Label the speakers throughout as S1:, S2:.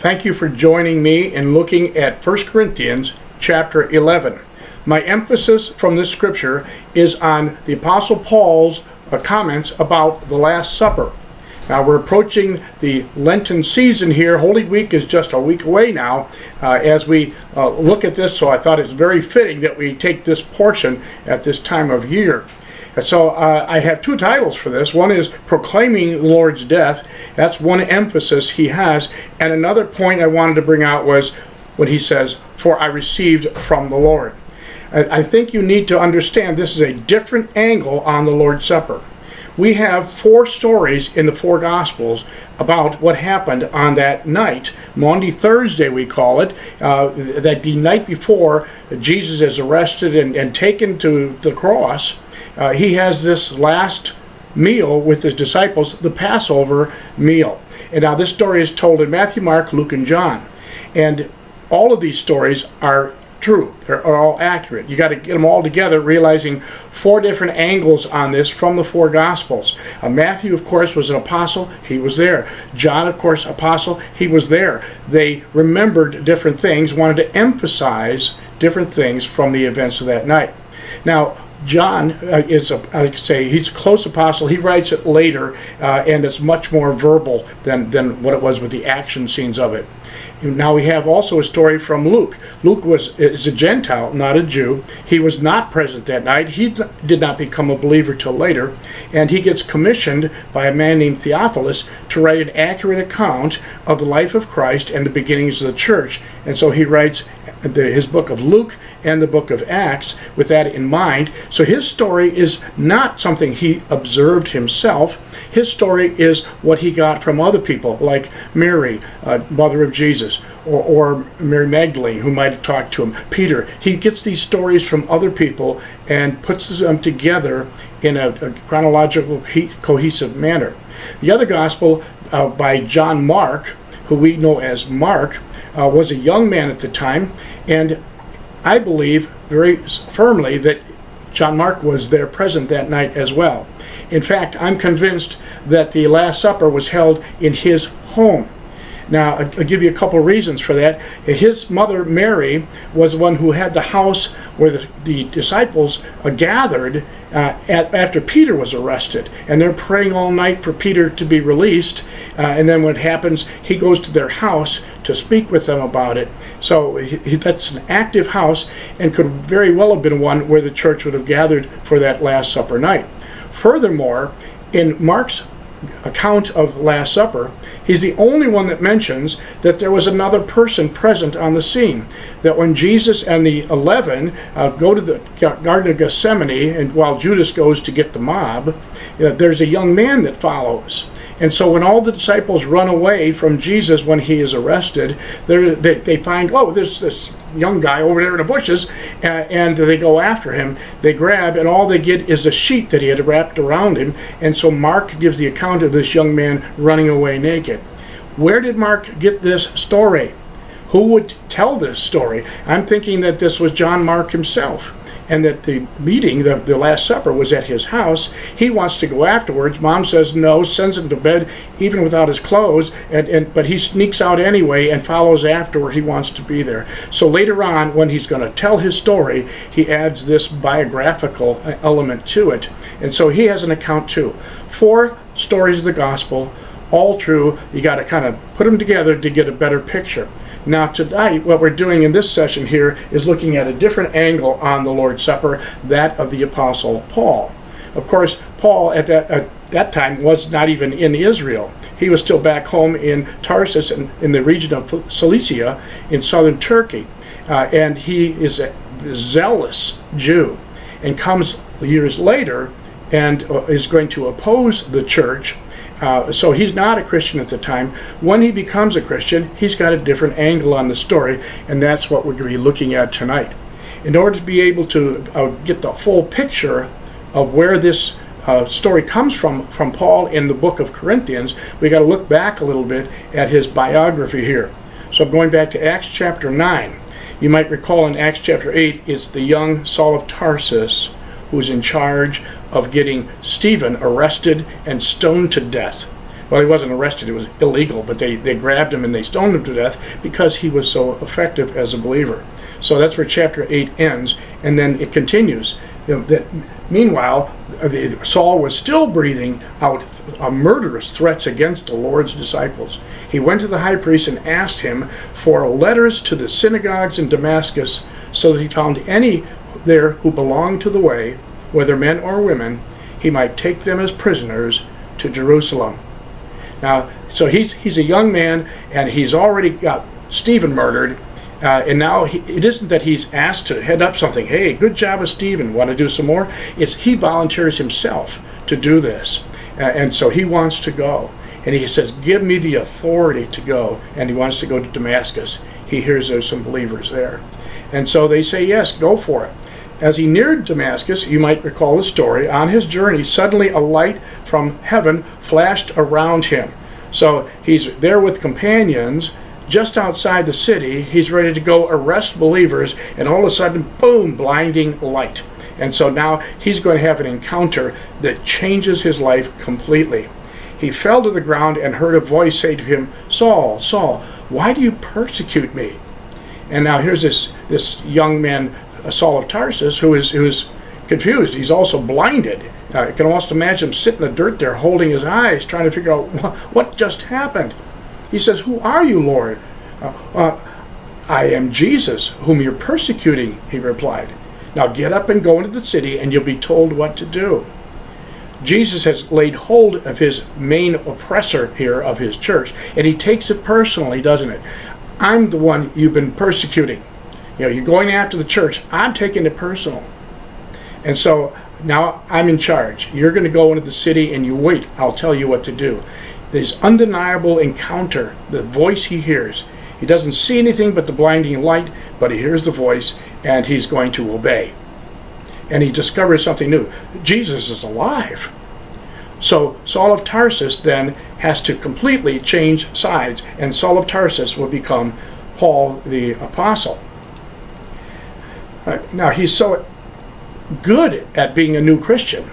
S1: Thank you for joining me in looking at 1 Corinthians chapter 11. My emphasis from this scripture is on the Apostle Paul's comments about the Last Supper. Now we're approaching the Lenten season here. Holy Week is just a week away now as we look at this, so I thought it's very fitting that we take this portion at this time of year. So I have two titles for this. One is Proclaiming the Lord's Death. That's one emphasis he has. And another point I wanted to bring out was when he says, For I received from the Lord. I think you need to understand this is a different angle on the Lord's Supper. We have four stories in the four Gospels about what happened on that night. Maundy Thursday, we call it, that the night before Jesus is arrested and taken to the cross. He has this last meal with his disciples, the Passover meal. And now this story is told in Matthew, Mark, Luke, and John. And all of these stories are true. They're all accurate. You got to get them all together, realizing four different angles on this from the four Gospels. Matthew, of course, was an apostle. He was there. John, of course, apostle. He was there. They remembered different things, wanted to emphasize different things from the events of that night. Now, John is, he's a close apostle. He writes it later, and it's much more verbal than what it was with the action scenes of it. Now we have also a story from Luke. Luke is a Gentile, not a Jew. He was not present that night. He did not become a believer till later, and he gets commissioned by a man named Theophilus to write an accurate account of the life of Christ and the beginnings of the church. And so he writes his book of Luke and the book of Acts with that in mind. So his story is not something he observed himself. His story is what he got from other people, like Mary, mother of Jesus, or Mary Magdalene, who might have talked to him, Peter. He gets these stories from other people and puts them together in a chronological, cohesive manner. The other gospel by John Mark, who we know as Mark, was a young man at the time, and I believe very firmly that John Mark was there present that night as well. In fact, I'm convinced that the Last Supper was held in his home. Now, I'll give you a couple reasons for that. His mother, Mary, was the one who had the house where the disciples gathered after Peter was arrested. And they're praying all night for Peter to be released. And then what happens, he goes to their house to speak with them about it. So that's an active house and could very well have been one where the church would have gathered for that Last Supper night. Furthermore, in Mark's account of Last Supper, he's the only one that mentions that there was another person present on the scene. That when Jesus and the 11 go to the Garden of Gethsemane, and while Judas goes to get the mob, there's a young man that follows. And so when all the disciples run away from Jesus when he is arrested, they find, oh, there's this young guy over there in the bushes, and they go after him. They grab, and all they get is a sheet that he had wrapped around him. And so Mark gives the account of this young man running away naked. Where did Mark get this story? Who would tell this story? I'm thinking that this was John Mark himself, and that the meeting, the Last Supper, was at his house. He wants to go afterwards. Mom says no, sends him to bed even without his clothes, but he sneaks out anyway and follows after where he wants to be there. So later on, when he's going to tell his story, he adds this biographical element to it. And so he has an account too. Four stories of the gospel, all true. You got to kind of put them together to get a better picture. Now tonight, what we're doing in this session here is looking at a different angle on the Lord's Supper, that of the Apostle Paul. Of course, Paul at that time was not even in Israel. He was still back home in Tarsus in the region of Cilicia in southern Turkey. And he is a zealous Jew and comes years later and is going to oppose the church. So he's not a Christian at the time. When he becomes a Christian, he's got a different angle on the story, and that's what we're going to be looking at tonight. In order to be able to get the full picture of where this story comes from Paul in the book of Corinthians, we got to look back a little bit at his biography here. So I'm going back to Acts chapter 9. You might recall in Acts chapter 8, it's the young Saul of Tarsus who's in charge of getting Stephen arrested and stoned to death. Well, he wasn't arrested, it was illegal, but they grabbed him and they stoned him to death because he was so effective as a believer. So that's where chapter 8 ends, and then it continues. That meanwhile, Saul was still breathing out murderous threats against the Lord's disciples. He went to the high priest and asked him for letters to the synagogues in Damascus, so that he found any there who belonged to the way, whether men or women, he might take them as prisoners to Jerusalem. Now, so he's a young man, and he's already got Stephen murdered. And now it isn't that he's asked to head up something. Hey, good job with Stephen. Want to do some more? It's he volunteers himself to do this. And so he wants to go. And he says, give me the authority to go. And he wants to go to Damascus. He hears there's some believers there. And so they say, yes, go for it. As he neared Damascus, you might recall the story, on his journey, suddenly a light from heaven flashed around him. So he's there with companions. Just outside the city, he's ready to go arrest believers, and all of a sudden, boom, blinding light. And so now he's going to have an encounter that changes his life completely. He fell to the ground and heard a voice say to him, Saul, Saul, why do you persecute me? And now here's this young man, Saul of Tarsus, who is confused. He's also blinded. You can almost imagine him sitting in the dirt there, holding his eyes, trying to figure out what just happened. He says, who are you, Lord? I am Jesus, whom you're persecuting, he replied. Now get up and go into the city, and you'll be told what to do. Jesus has laid hold of his main oppressor here of his church, and he takes it personally, doesn't it? I'm the one you've been persecuting. You're going after the church. I'm taking it personal. And so now I'm in charge. You're going to go into the city, and you wait. I'll tell you what to do. This undeniable encounter, the voice he hears. He doesn't see anything but the blinding light, but he hears the voice, and he's going to obey. And he discovers something new. Jesus is alive. So Saul of Tarsus then has to completely change sides, and Saul of Tarsus will become Paul the Apostle. Now he's so good at being a new Christian,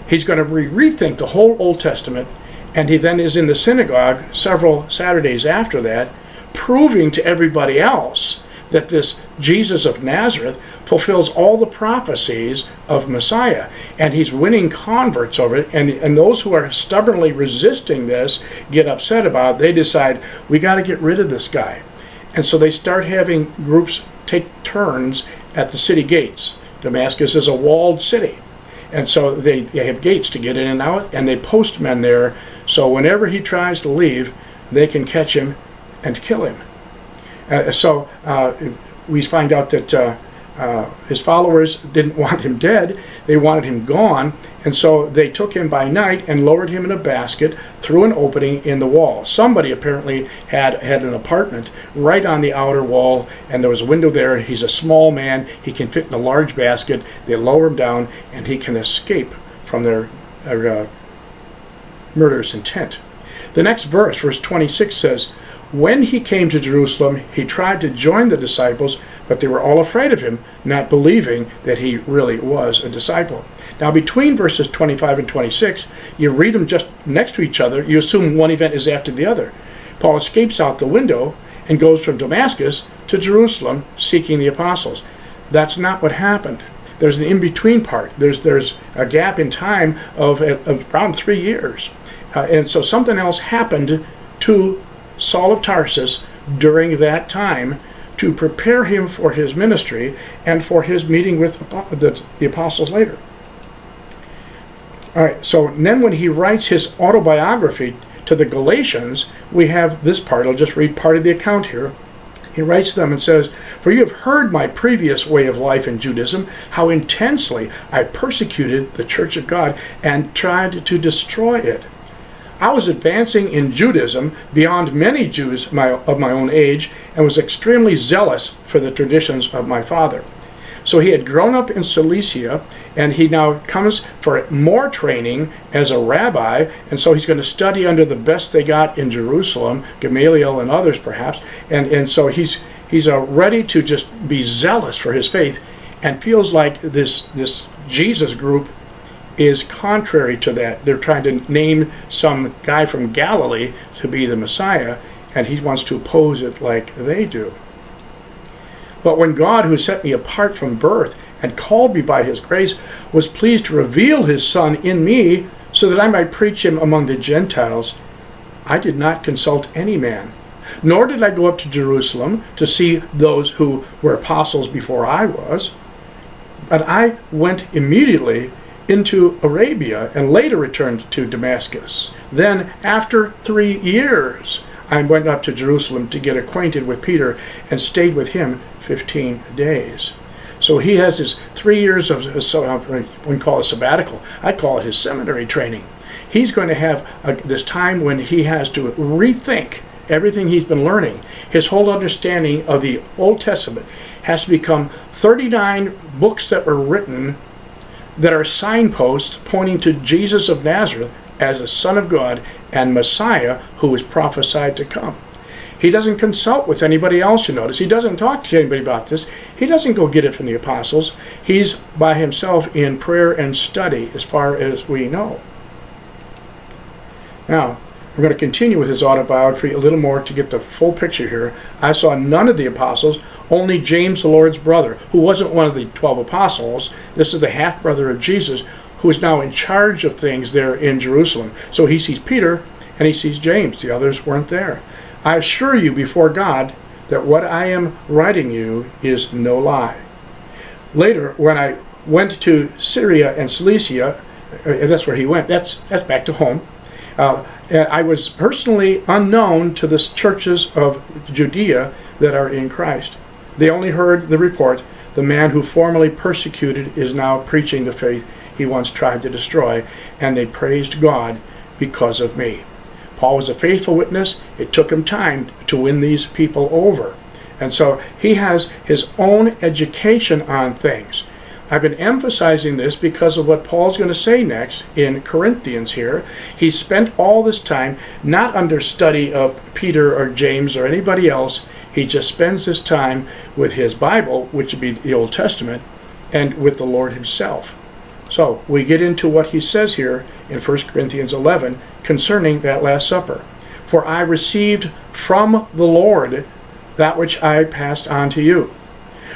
S1: he's going to rethink the whole Old Testament. And he then is in the synagogue several Saturdays after that, proving to everybody else that this Jesus of Nazareth fulfills all the prophecies of Messiah. And he's winning converts over it. And those who are stubbornly resisting this get upset about it. They decide, we got to get rid of this guy. And so they start having groups take turns at the city gates. Damascus is a walled city. And so they have gates to get in and out, and they post men there. So whenever he tries to leave, they can catch him and kill him. So we find out that his followers didn't want him dead. They wanted him gone. And so they took him by night and lowered him in a basket through an opening in the wall. Somebody apparently had an apartment right on the outer wall, and there was a window there. He's a small man. He can fit in a large basket. They lower him down, and he can escape from their murderous intent. The next verse, verse 26, says, when he came to Jerusalem, he tried to join the disciples, but they were all afraid of him, not believing that he really was a disciple. Now, between verses 25 and 26, you read them just next to each other. You assume one event is after the other. Paul escapes out the window and goes from Damascus to Jerusalem seeking the apostles. That's not what happened. There's an in-between part. There's a gap in time of around 3 years. And so something else happened to Saul of Tarsus during that time to prepare him for his ministry and for his meeting with the apostles later. All right, so then when he writes his autobiography to the Galatians, we have this part. I'll just read part of the account here. He writes them and says, for you have heard my previous way of life in Judaism, how intensely I persecuted the church of God and tried to destroy it. I was advancing in Judaism beyond many Jews of my own age and was extremely zealous for the traditions of my father. So he had grown up in Cilicia, and he now comes for more training as a rabbi, and so he's going to study under the best they got in Jerusalem, Gamaliel and others perhaps, and so he's ready to just be zealous for his faith, and feels like this Jesus group is contrary to that. They're trying to name some guy from Galilee to be the Messiah, and he wants to oppose it like they do. But when God, who set me apart from birth and called me by his grace, was pleased to reveal his Son in me so that I might preach him among the Gentiles, I did not consult any man, nor did I go up to Jerusalem to see those who were apostles before I was, but I went immediately into Arabia and later returned to Damascus. Then, after 3 years, I went up to Jerusalem to get acquainted with Peter and stayed with him 15 days. So he has his 3 years of, we call it sabbatical. I call it his seminary training. He's going to have this time when he has to rethink everything he's been learning. His whole understanding of the Old Testament has to become 39 books that were written that are signposts pointing to Jesus of Nazareth as the Son of God and Messiah who is prophesied to come. He doesn't consult with anybody else, you notice. He doesn't talk to anybody about this. He doesn't go get it from the apostles. He's by himself in prayer and study as far as we know. Now, we're going to continue with his autobiography a little more to get the full picture here. I saw none of the apostles, only James, the Lord's brother, who wasn't one of the 12 apostles. This is the half-brother of Jesus, who is now in charge of things there in Jerusalem. So he sees Peter and he sees James. The others weren't there. I assure you before God that what I am writing you is no lie. Later, when I went to Syria and Cilicia, that's where he went. That's back to home. And I was personally unknown to the churches of Judea that are in Christ. They only heard the report, the man who formerly persecuted is now preaching the faith he once tried to destroy, and they praised God because of me. Paul was a faithful witness. It took him time to win these people over. And so he has his own education on things. I've been emphasizing this because of what Paul's going to say next in Corinthians here. He spent all this time not under study of Peter or James or anybody else. He just spends his time with his Bible, which would be the Old Testament, and with the Lord himself. So we get into what he says here in 1 Corinthians 11 concerning that Last Supper. For I received from the Lord that which I passed on to you.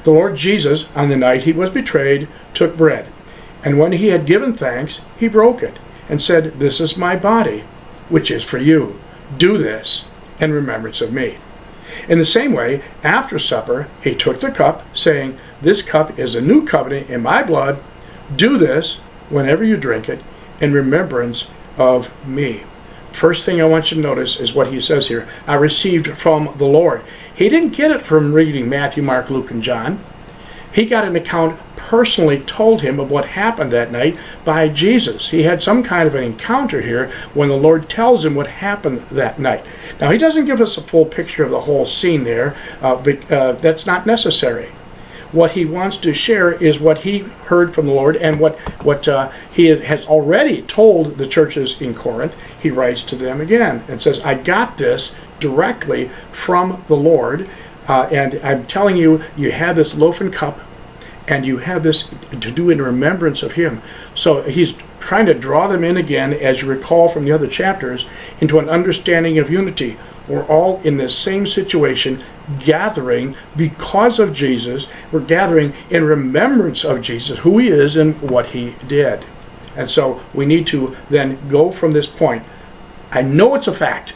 S1: The Lord Jesus, on the night he was betrayed, took bread, and when he had given thanks, he broke it, and said, This is my body, which is for you. Do this in remembrance of me. In the same way, after supper, he took the cup, saying, This cup is a new covenant in my blood. Do this, whenever you drink it, in remembrance of me. First thing I want you to notice is what he says here. I received from the Lord. He didn't get it from reading Matthew, Mark, Luke, and John. He got an account personally told him of what happened that night by Jesus. He had some kind of an encounter here when the Lord tells him what happened that night. Now, he doesn't give us a full picture of the whole scene there, but that's not necessary. What he wants to share is what he heard from the Lord and what he has already told the churches in Corinth. He writes to them again and says, I got this directly from the Lord, and I'm telling you, you have this loaf and cup, and you have this to do in remembrance of him. So he's trying to draw them in again, as you recall from the other chapters, into an understanding of unity. We're all in this same situation, gathering because of Jesus. We're gathering in remembrance of Jesus, who he is and what he did. And so we need to then go from this point. I know it's a fact.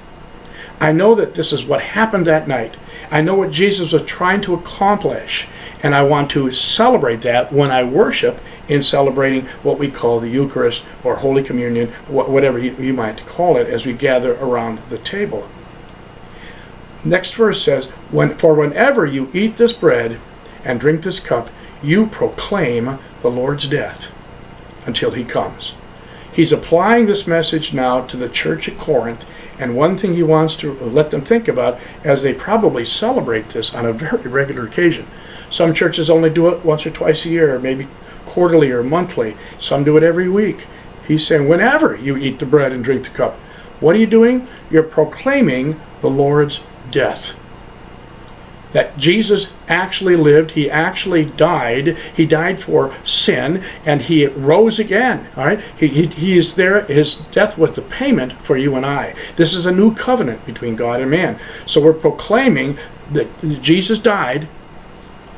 S1: I know that this is what happened that night. I know what Jesus was trying to accomplish. And I want to celebrate that when I worship, in celebrating what we call the Eucharist or Holy Communion, whatever you might call it, as we gather around the table. Next verse says, For whenever you eat this bread and drink this cup, you proclaim the Lord's death until he comes. He's applying this message now to the church at Corinth, and one thing he wants to let them think about as they probably celebrate this on a very regular occasion. Some churches only do it once or twice a year, or maybe quarterly or monthly. Some do it every week. He's saying, whenever you eat the bread and drink the cup, what are you doing? You're proclaiming the Lord's death. that Jesus actually lived, he actually died, he died for sin, and he rose again. All right, he is there. His death was the payment for you and I. This is a new covenant between God and man. So we're proclaiming that Jesus died,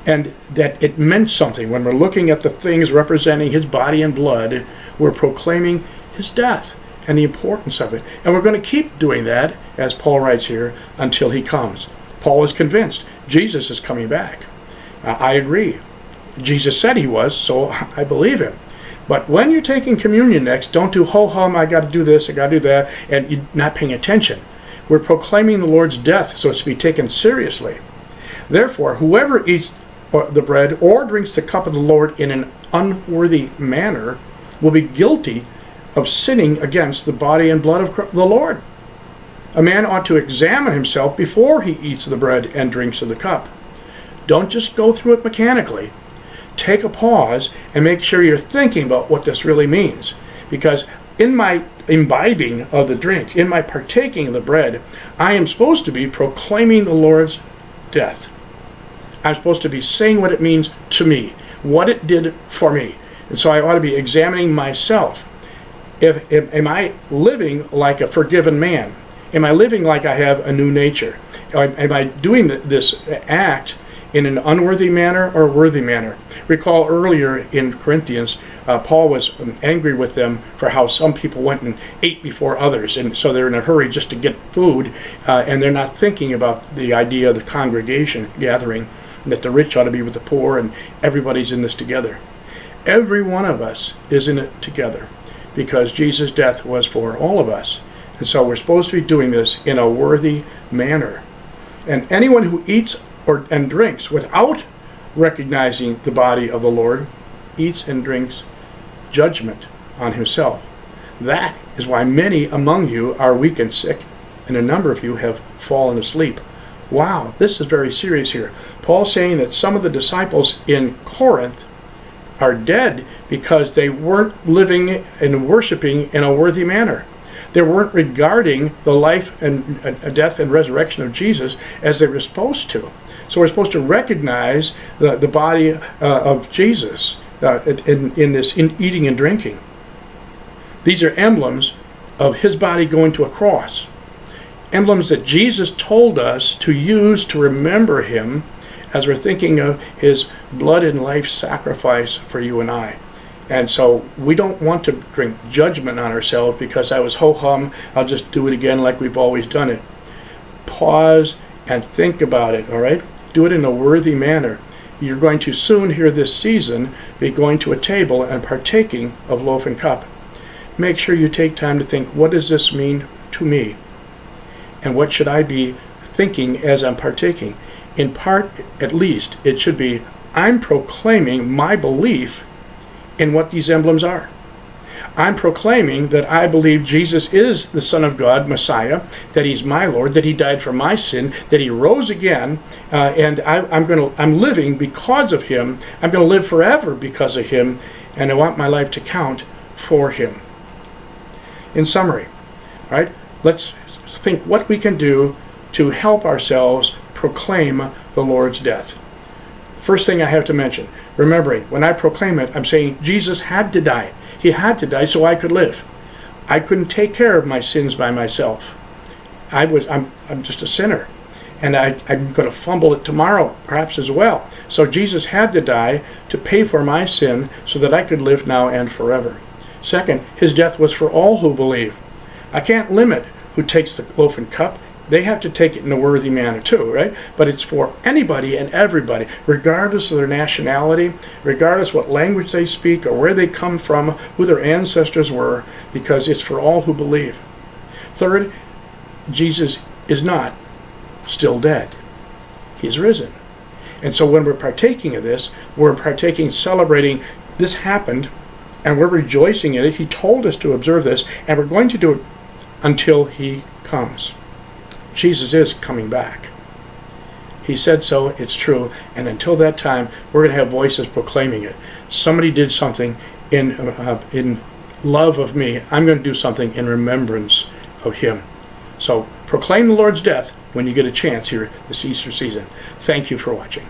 S1: and that it meant something. When we're looking at the things representing his body and blood, we're proclaiming his death and the importance of it. And we're going to keep doing that, as Paul writes here, until he comes. Paul is convinced Jesus is coming back. I agree. Jesus said he was, so I believe him. But when you're taking communion next, don't do ho-hum, I got to do this, I got to do that, and you're not paying attention. We're proclaiming the Lord's death, so it's to be taken seriously. Therefore, whoever eats the bread or drinks the cup of the Lord in an unworthy manner will be guilty of sinning against the body and blood of the Lord. A man ought to examine himself before he eats the bread and drinks of the cup. Don't just go through it mechanically. Take a pause and make sure you're thinking about what this really means. Because in my imbibing of the drink, in my partaking of the bread, I am supposed to be proclaiming the Lord's death. I'm supposed to be saying what it means to me, what it did for me. And so I ought to be examining myself. Am I living like a forgiven man? Am I living like I have a new nature? Am I doing this act in an unworthy manner or a worthy manner? Recall earlier in Corinthians, Paul was angry with them for how some people went and ate before others, and so they're in a hurry just to get food, and they're not thinking about the idea of the congregation gathering, that the rich ought to be with the poor, and everybody's in this together. Every one of us is in it together, because Jesus' death was for all of us. And so we're supposed to be doing this in a worthy manner. And anyone who eats and drinks without recognizing the body of the Lord eats and drinks judgment on himself. That is why many among you are weak and sick, and a number of you have fallen asleep. Wow, this is very serious here. Paul's saying that some of the disciples in Corinth are dead because they weren't living and worshiping in a worthy manner. They weren't regarding the life and death and resurrection of Jesus as they were supposed to. So we're supposed to recognize the body of Jesus in this eating and drinking. These are emblems of his body going to a cross. Emblems that Jesus told us to use to remember him as we're thinking of his blood and life sacrifice for you and I. And so we don't want to bring judgment on ourselves because I was ho-hum, I'll just do it again like we've always done it. Pause and think about it, all right? Do it in a worthy manner. You're going to soon, here this season, be going to a table and partaking of loaf and cup. Make sure you take time to think, what does this mean to me? And what should I be thinking as I'm partaking? In part, at least, it should be, I'm proclaiming my belief in what these emblems are. I'm proclaiming that I believe Jesus is the Son of God, Messiah, that he's my Lord, that he died for my sin, that he rose again, and I'm living because of him. I'm going to live forever because of him, and I want my life to count for him. In summary, right, let's think what we can do to help ourselves proclaim the Lord's death. First thing I have to mention, remembering, when I proclaim it, I'm saying Jesus had to die. He had to die so I could live. I couldn't take care of my sins by myself. I'm just a sinner. And I'm going to fumble it tomorrow, perhaps as well. So Jesus had to die to pay for my sin so that I could live now and forever. Second, his death was for all who believe. I can't limit who takes the loaf and cup. They have to take it in a worthy manner too, right? But it's for anybody and everybody, regardless of their nationality, regardless what language they speak or where they come from, who their ancestors were, because it's for all who believe. Third, Jesus is not still dead. He's risen. And so when we're partaking of this, we're partaking, celebrating, this happened, and we're rejoicing in it. He told us to observe this, and we're going to do it until he comes. Jesus is coming back. He said so, it's true, and until that time, we're going to have voices proclaiming it. Somebody did something in love of me. I'm going to do something in remembrance of him. So proclaim the Lord's death when you get a chance here this Easter season. Thank you for watching.